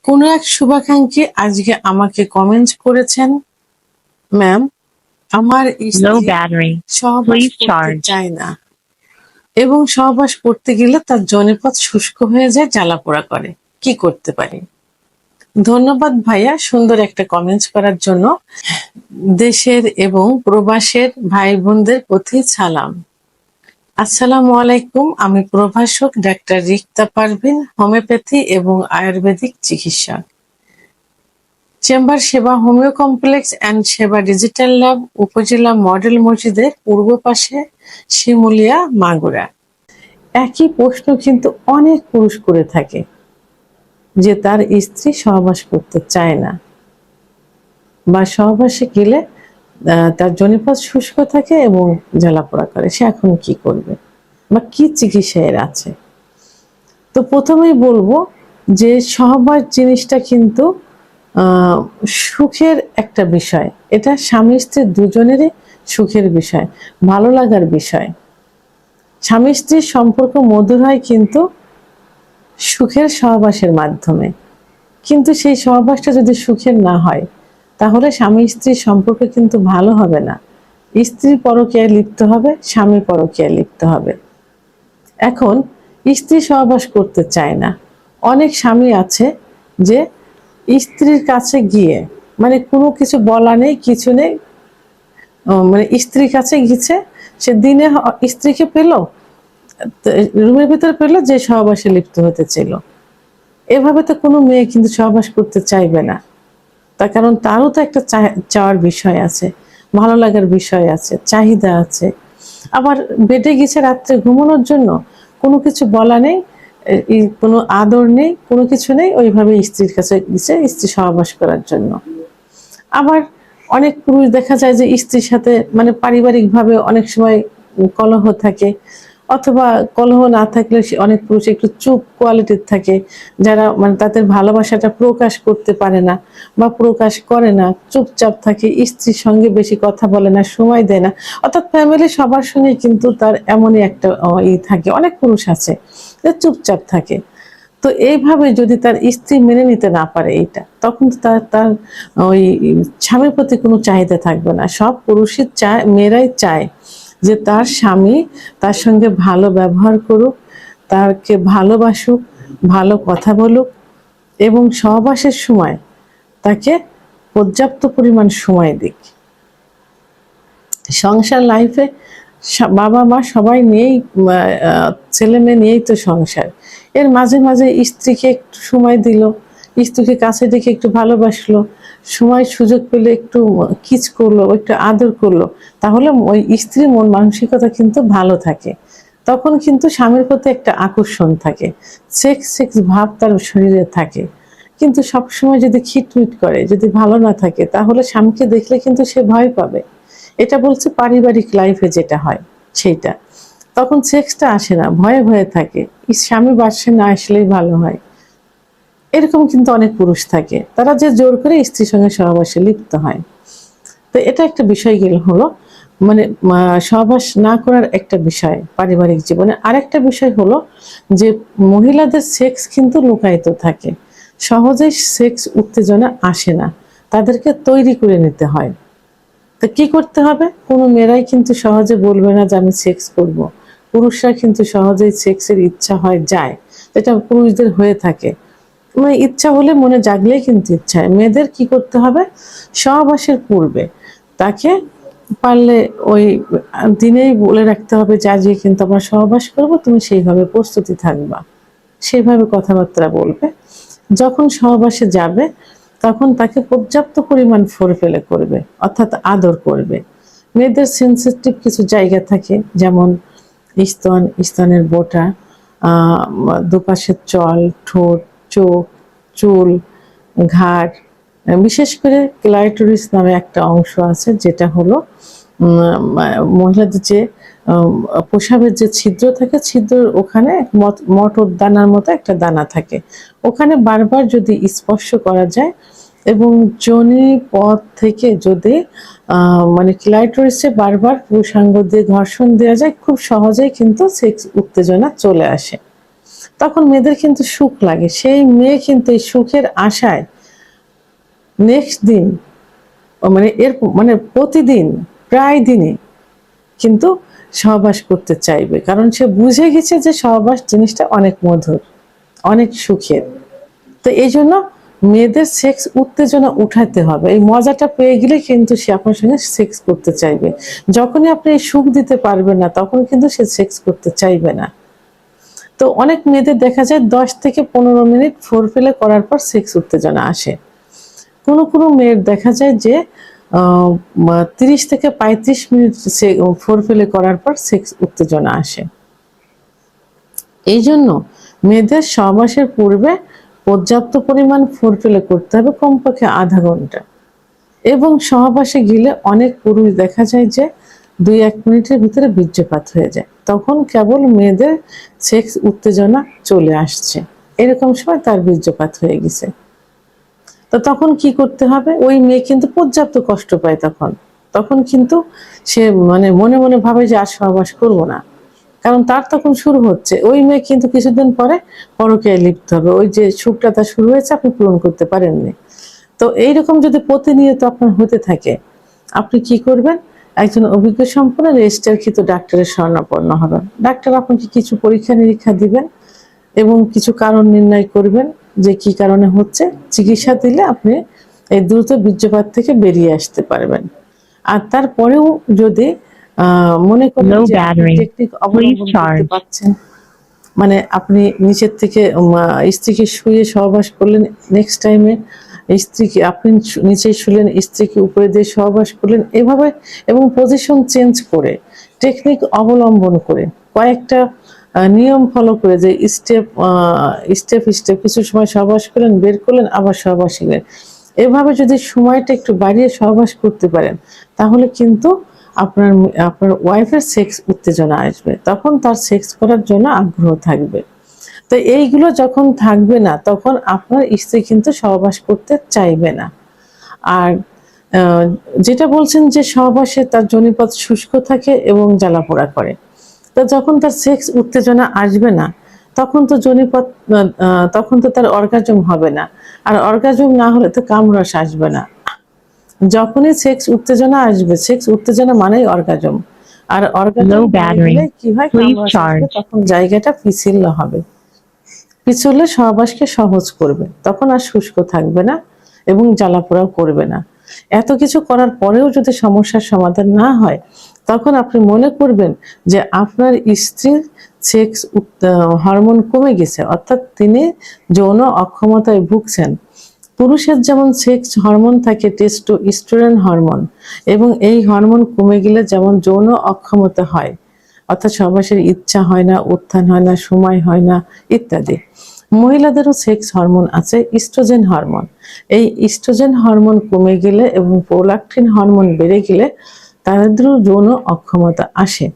কোনো এক শুভাকাঙ্ক্ষী আজকে আমাকে কমেন্ট করেছেন, ম্যাম, আমার Low স্ত্রী battery. সহবাস Please করতে charge. চায় না এবং সহবাস করতে গেলে তার যৌনপথ শুষ্ক হয়ে যায়, জ্বালাপোড়া করে। কি করতে পারি? ধন্যবাদ ভাইয়া সুন্দর একটা কমেন্টস করার জন্য। দেশের এবং প্রবাসের ভাই বোনদের প্রতি সালাম। আসসালামু আলাইকুম। আমি প্রভাষক ডাক্তার রিক্তা পারভিন, হোমিওপ্যাথি এবং আয়ুর্বেদিক চিকিৎসক। চেম্বার সেবা হোমিও কমপ্লেক্স অ্যান্ড সেবা ডিজিটাল ল্যাব, উপজেলা মডেল মসজিদের পূর্ব পাশে, শিমুলিয়া, মাগুরা। একই প্রশ্ন কিন্তু অনেক পুরুষ করে থাকে যে তার স্ত্রী সহবাস করতে চায় না বা সহবাসে গেলে তার যোনিপথ শুষ্ক থাকে এবং জ্বালাপোড়া করে। সে এখন কি করবে বা কি চিকিৎসা এর আছে? তো প্রথমেই বলবো যে সহবাস জিনিসটা কিন্তু সুখের একটা বিষয়। এটা স্বামী স্ত্রী দুজনেরই সুখের বিষয়, ভালো লাগার বিষয়। স্বামী স্ত্রীর সম্পর্ক মধুর হয় কিন্তু সুখের সহবাসের মাধ্যমে। কিন্তু সেই সহবাসটা যদি সুখের না হয়, তাহলে স্বামী স্ত্রীর সম্পর্ক কিন্তু ভালো হবে না। স্ত্রী পরকীয়ায় লিপ্ত হবে, স্বামী পরকীয়ায় লিপ্ত হবে। এখন স্ত্রী সহবাস করতে চায় না। অনেক স্বামী আছে যে স্ত্রীর কাছে গিয়ে, মানে কোনো কিছু বলা নেই, কিছু নেই, মানে স্ত্রীর কাছে গিয়েছে, সে দিনে স্ত্রীকে পেল, রুমের ভিতরে পেল, যে সহবাসে লিপ্ত হতে ছিল। এভাবে তো কোনো মেয়ে কিন্তু সহবাস করতে চাইবে না। তার কারণ তারও তো একটা চাওয়ার বিষয় আছে, ভালো লাগার বিষয় আছে, চাহিদা আছে। আবার বেডে গেছে রাত্রে ঘুমানোর জন্য, কোনো কিছু বলা নেই, কোনো আদর নেই, কোনো কিছু নেই, ওইভাবে স্ত্রীর কাছে গেছে স্ত্রী সহবাস করার জন্য। আবার অনেক পুরুষ দেখা যায় যে স্ত্রীর সাথে মানে পারিবারিকভাবে অনেক সময় কলহ থাকে, অথবা কলহ না থাকলে অনেক পুরুষ একটু চুপ কোয়ালিটির থাকে, যারা মানে তাদের ভালোবাসাটা প্রকাশ করতে পারে না বা প্রকাশ করে না, চুপচাপ থাকে, স্ত্রীর সঙ্গে বেশি কথা বলে না, সময় দেয় না। অর্থাৎ ফ্যামিলি সবার সঙ্গে কিন্তু তার এমনই একটা থাকে। অনেক পুরুষ আছে যে চুপচাপ থাকে। তো এইভাবে যদি তার স্ত্রী মেনে নিতে না পারে এইটা, তখন তো তার তার ওই স্বামীর প্রতি কোনো চাহিদা থাকবে না। সব পুরুষই চায়, মেয়েরাই চায় যে তার স্বামী তার সঙ্গে ভালো ব্যবহার করুক, তাকে ভালোবাসুক, ভালো কথা বলুক এবং সহবাসের সময় তাকে পর্যাপ্ত পরিমাণ সময় দিক। সংসার লাইফে বাবা মা সবাই নিয়েই, ছেলে মেয়ে নিয়েই তো সংসার। এর মাঝে মাঝে স্ত্রীকে একটু সময় দিল, স্ত্রীকে কাছে ডেকে একটু ভালোবাসলো, সময় সুযোগ পেলে একটু কিচ করলো, একটু আদর করলো, তাহলে ওই স্ত্রীর মন মানসিকতা কিন্তু ভালো থাকে। তখন কিন্তু স্বামীর প্রতি একটা আকর্ষণ থাকে, সেক্স সেক্স ভাব তার শরীরে থাকে। কিন্তু সবসময় যদি খিটমিট করে, যদি ভালো না থাকে, তাহলে স্বামীকে দেখলে কিন্তু সে ভয় পাবে। এটা বলছে পারিবারিক লাইফে যেটা হয় সেইটা। তখন সেক্সটা আসে না, ভয়ে ভয়ে থাকে, স্বামী বাসে না আসলেই ভালো হয়। এরকম কিন্তু অনেক পুরুষ থাকে, তারা যে জোর করে স্ত্রীর সঙ্গে সহবাসে লিপ্ত হয়। তো এটা একটা বিষয় হলো, মানে সহবাস না করার একটা বিষয় পারিবারিক জীবনে। আরেকটা বিষয় হলো যে মহিলাদের সেক্স কিন্তু লুকায়িত থাকে, সহজেই সেক্স উত্তেজনা আসে না, তাদেরকে তৈরি করে নিতে হয়। তো কি করতে হবে? কোনো মেয়েরাই কিন্তু সহজে বলবে না যে আমি সেক্স করব। পুরুষরা কিন্তু সহজেই সেক্সের ইচ্ছা হয়, যায়, এটা পুরুষদের হয়ে থাকে। মানে ইচ্ছা হলে, মনে জাগলেই কিন্তু ইচ্ছা হয়। মেয়েদের কি করতে হবে? সহবাসের পূর্বে তাকে পারলে ওই দিনেই বলে রাখতে হবে যে আজকে কিন্তু আমরা সহবাস করবো, তুমি সেইভাবে প্রস্তুতি থাকবা, সেইভাবে কথাবার্তা বলবে। যখন সহবাসে যাবে তখন তাকে পর্যাপ্ত পরিমাণ ফোরফেলে করবে, অর্থাৎ আদর করবে। মেয়েদের সেন্সিটিভ কিছু জায়গা থাকে, যেমন স্তন, স্তনের বোটা, দুপাশের চল, ঠোঁট, চোখ, চুল, ঘাড়, বিশেষ করে ক্লাইটোরিস নামে একটা অংশ আছে, যেটা হলো মহিলাদের যে প্রসাবের যে ছিদ্র থাকে, ছিদ্রের ওখানে মটর দানার মতো একটা দানা থাকে, ওখানে বারবার যদি স্পর্শ করা যায় এবং যোনি পথ থেকে যদি মানে ক্লাইটোরিসে বারবার পুরুষাঙ্গ দিয়ে ঘর্ষণ দেওয়া যায়, খুব সহজেই কিন্তু সেক্স উত্তেজনা চলে আসে। তখন মেয়েদের কিন্তু সুখ লাগে, সেই মেয়ে কিন্তু এই সুখের আশায় নেক্সট দিন মানে প্রতিদিন প্রায় দিনে কিন্তু সহবাস করতে চাইবে, কারণ সে বুঝে গেছে যে সহবাস জিনিসটা অনেক মধুর, অনেক সুখের। তো এই জন্য মেয়েদের সেক্স উত্তেজনা উঠাতে হবে, এই মজাটা পেয়ে গেলে কিন্তু সে আপনার সঙ্গে সেক্স করতে চাইবে। যখনই আপনি এই সুখ দিতে পারবেন না তখন কিন্তু সে সেক্স করতে চাইবে না। তো অনেক মেয়েদের দেখা যায় 10 থেকে 15 মিনিট ফোরপ্লে করার পর সেক্স উত্তেজনা আসে। কোনো মেয়ের দেখা যায় যে 30 থেকে 35 মিনিট ফোরপ্লে করার পর সেক্স উত্তেজনা আসে। এই জন্য মেয়েদের সহবাসের পূর্বে পর্যাপ্ত পরিমাণ ফোরপ্লে করতে হবে, কমপক্ষে আধা ঘন্টা। এবং সহবাসে গেলে অনেক পুরুষ দেখা যায় যে 2-1 মিনিটের ভিতরে বীর্যপাত হয়ে যায়, তখন কেবল মেয়েদের সেক্স উত্তেজনা চলে আসছে, এরকম সময় তার বীর্যপাত হয়ে গেছে। তো তখন কি করতে হবে? ওই মেয়ে কিন্তু পর্যাপ্ত কষ্ট পায়, তখন কিন্তু সে মনে মনে ভাবে যে আর সহবাস করবো না, কারণ তার তখন শুরু হচ্ছে। ওই মেয়ে কিন্তু কিছুদিন পরে পরকীয়ায় লিপ্ত হবে, ওই যে সুখটা তার শুরু হয়েছে আপনি পূরণ করতে পারেননি। তো এইরকম যদি প্রতিনিয়ত আপনার হতে থাকে, আপনি কি করবেন? একজন অভিজ্ঞ সম্পন্ন রেজিস্টারকৃত ডাক্তারের শরণাপন্ন হবেন। ডাক্তার আপনাকে কিছু পরীক্ষা নিরীক্ষা দিবেন এবং কিছু কারণ নির্ণয় করবেন যে কি কারণে হচ্ছে। চিকিৎসা দিলে আপনি এই দ্রুত বীর্যপাত থেকে বেরিয়ে আসতে পারবেন। আর তারপরেও যদি মনে করেন যে আপনি টেকনিক অবলম্বন করতে পারছেন, আপনি নিচের থেকে স্ত্রীকে শুয়ে সহবাস করলেন, নেক্সট টাইমে স্ত্রীকে আপনি নিচে শুলেন, স্ত্রীকে উপরে দিয়ে সহবাস করলেন, এভাবে এবং পজিশন চেঞ্জ করে টেকনিক অবলম্বন করে কয়েকটা নিয়ম ফলো করে, যে স্টেপ কিছু সময় সহবাস করলেন, বের করলেন, আবার সহবাস গেলেন, এভাবে যদি সময়টা একটু বাড়িয়ে সহবাস করতে পারেন, তাহলে কিন্তু আপনার ওয়াইফের সেক্স উত্তেজনা আসবে, তখন তার সেক্স করার জন্য আগ্রহ থাকবে। তো এইগুলো যখন থাকবে না, তখন আপনার স্ত্রী কিন্তু সহবাস করতে চাইবে না। আর যেটা বলছেন যে সহবাসে তার যোনিপথ শুষ্ক থাকে এবং জ্বালাপোড়া করে, তো যখন তার সেক্স উত্তেজনা আসবে না, তখন তো তখন তো তার অর্গাজম হবে না, আর অর্গাজম না হলে তো কামরস আসবে না। যখনই সেক্স উত্তেজনা আসবে, সেক্স উত্তেজনা মানেই অর্গাজম, আর অর্গাজম কি হয়, কামরস আসবে, তখন জায়গাটা পিছল হবে, পিছলে সহবাসকে সহজ করবে, তখন আর শুষ্ক থাকবে না এবং জ্বালাপোড়াও করবে না। এত কিছু করার পরেও যদি সমস্যার সমাধান না হয়, তখন আপনি মনে করবেন যে আপনার স্ত্রীর সেক্স হরমোন কমে গেছে, অর্থাৎ তিনি যৌন অক্ষমতায় ভুগছেন। পুরুষের যেমন সেক্স হরমোন থাকে টেস্টোস্টেরন হরমোন, এবং এই হরমোন কমে গেলে যেমন যৌন অক্ষমতা হয়, অর্থাৎ সহবাসের ইচ্ছা হয় না, উত্থান হয় না, সময় হয় না ইত্যাদি। মহিলাদেরও সেক্স হরমোন আছে ইস্ট্রোজেন হরমোন। এই ইস্ট্রোজেন হরমোন কমে গেলে এবং প্রোলাক্টিন হরমোন বেড়ে গেলে তাদেরও যৌন অক্ষমতা আসে,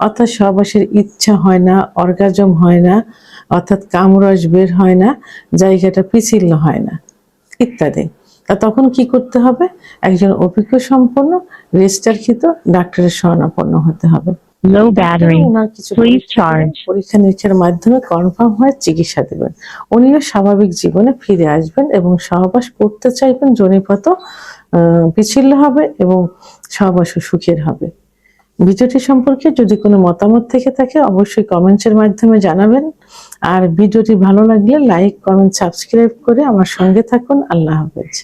অর্থাৎ সহবাসের ইচ্ছা হয় না, অর্গাজম হয় না, অর্থাৎ কামরস বের হয় না, জায়গাটা পিছিল্য হয় না ইত্যাদি। তখন কি করতে হবে? একজন অভিজ্ঞ সম্পন্ন রেজিস্টারকৃত ডাক্তারের শরণাপন্ন হতে হবে। পরীক্ষা নিরীক্ষার মাধ্যমে কনফার্ম হয়ে চিকিৎসা দেবেন। উনিও স্বাভাবিক জীবনে ফিরে আসবেন এবং সহবাস করতে চাইবেন, যোনিপথ পিছিল্য হবে এবং সহবাসও সুখের হবে। ভিডিওটি সম্পর্কে যদি কোনো মতামত থেকে থাকে অবশ্যই কমেন্টসের মাধ্যমে জানাবেন। আর ভিডিওটি ভালো লাগলে লাইক, কমেন্ট, সাবস্ক্রাইব করে আমার সঙ্গে থাকুন। আল্লাহ হাফেজ।